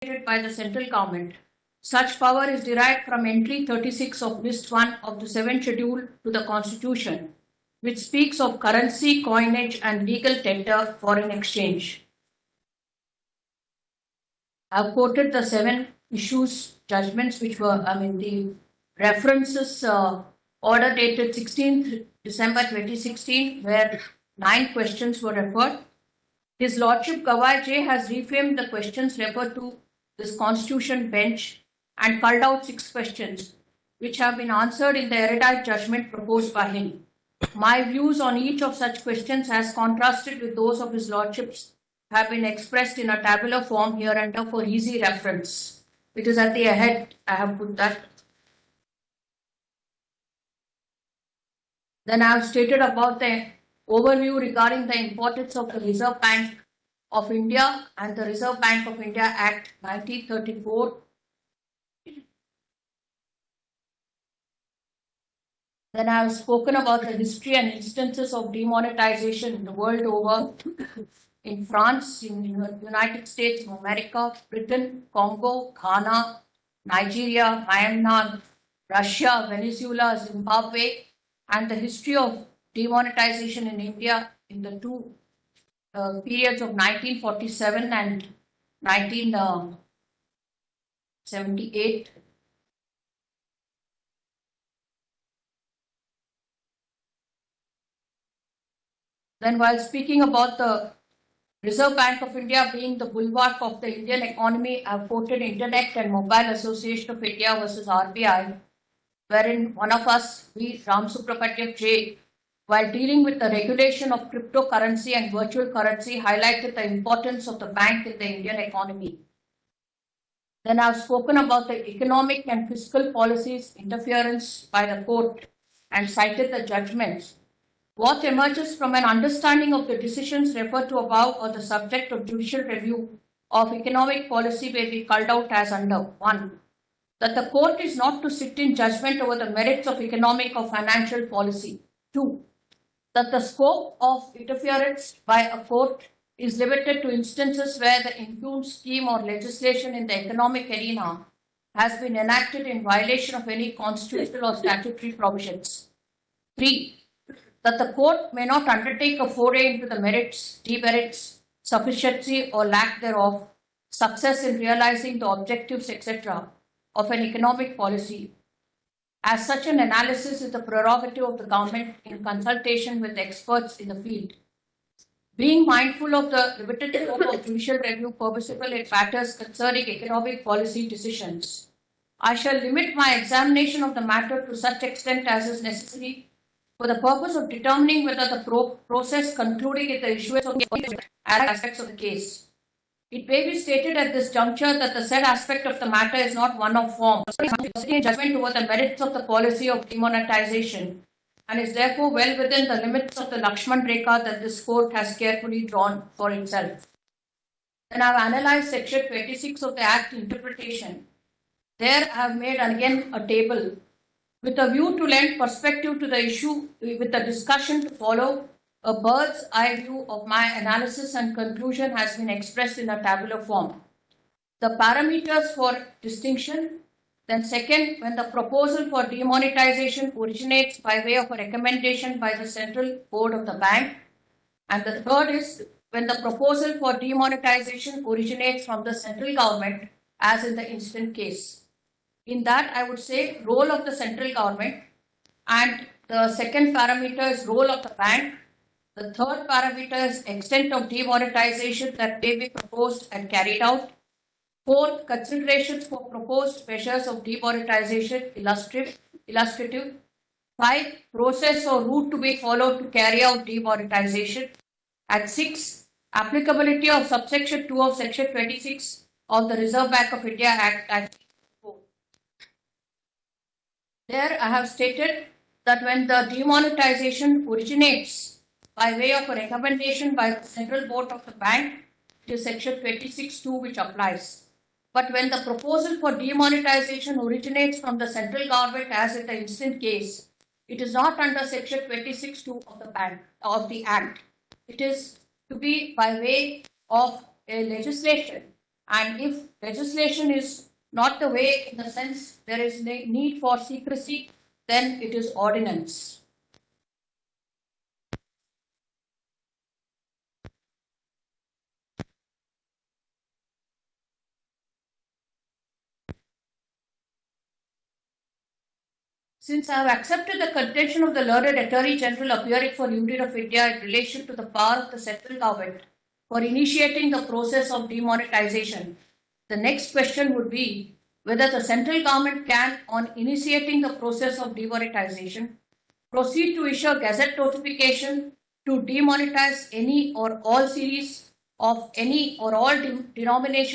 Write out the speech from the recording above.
by the central government. Such power is derived from entry 36 of list 1 of the 7th schedule to the constitution, which speaks of currency, coinage and legal tender foreign exchange. I've quoted the 7 issues, judgments, which were, the references order dated 16th December 2016, where 9 questions were referred. His Lordship Gawai J has reframed the questions referred to this constitution bench and culled out 6 questions, which have been answered in the erudite judgment proposed by him. My views on each of such questions, as contrasted with those of his Lordship's, have been expressed in a tabular form hereunder for easy reference. It is at the head, I have put that. Then I have stated about the overview regarding the importance of the Reserve Bank of India and the Reserve Bank of India Act 1934. Then I have spoken about the history and instances of demonetization the world over, in France, in the United States of America, Britain, Congo, Ghana, Nigeria, Myanmar, Russia, Venezuela, Zimbabwe, and the history of demonetization in India in the 2 periods of 1947 and 1978. Then, while speaking about the Reserve Bank of India being the bulwark of the Indian economy, I have quoted Internet and Mobile Association of India versus RBI, wherein one of us, we, Ram Subrahmanyam J, while dealing with the regulation of cryptocurrency and virtual currency, highlighted the importance of the bank in the Indian economy. Then I have spoken about the economic and fiscal policies interference by the court and cited the judgments. What emerges from an understanding of the decisions referred to above or the subject of judicial review of economic policy may be culled out as under 1. That the court is not to sit in judgment over the merits of economic or financial policy. 2. That the scope of interference by a court is limited to instances where the impugned scheme or legislation in the economic arena has been enacted in violation of any constitutional or statutory provisions. 3. That the court may not undertake a foray into the merits, demerits, sufficiency or lack thereof, success in realizing the objectives, etc., of an economic policy, as such an analysis is the prerogative of the government in consultation with experts in the field. Being mindful of the limited scope of judicial review permissible in matters concerning economic policy decisions, I shall limit my examination of the matter to such extent as is necessary for the purpose of determining whether the process concluding in the issuance of the aspects of the case. It may be stated at this juncture that the said aspect of the matter is not one of form, judgment over the merits of the policy of demonetization, and is therefore well within the limits of the Lakshman Rekha that this court has carefully drawn for itself. Then I have analyzed section 26 of the Act interpretation. There I have made again a table with a view to lend perspective to the issue with the discussion to follow. A bird's eye view of my analysis and conclusion has been expressed in a tabular form. The parameters for distinction. Then second, when the proposal for demonetization originates by way of a recommendation by the Central Board of the Bank. And the third is when the proposal for demonetization originates from the central government, as in the instant case. In that, I would say role of the central government, and the second parameter is role of the bank. The third parameter is extent of demonetization that may be proposed and carried out. Fourth, considerations for proposed measures of demonetization illustrative. 5, process or route to be followed to carry out demonetization. And 6, applicability of subsection 2 of section 26 of the Reserve Bank of India Act. There I have stated that when the demonetization originates by way of a recommendation by the Central Board of the Bank, it is section 26(2) which applies. But when the proposal for demonetization originates from the central government, as in the instant case, it is not under section 26(2) of the Act. It is to be by way of a legislation, And if legislation is not the way, in the sense there is need for secrecy, then it is ordinance. Since I have accepted the contention of the learned Attorney General appearing for Union of India in relation to the power of the central government for initiating the process of demonetization, the next question would be whether the central government can, on initiating the process of demonetization, proceed to issue a gazette notification to demonetize any or all series of any or all denomination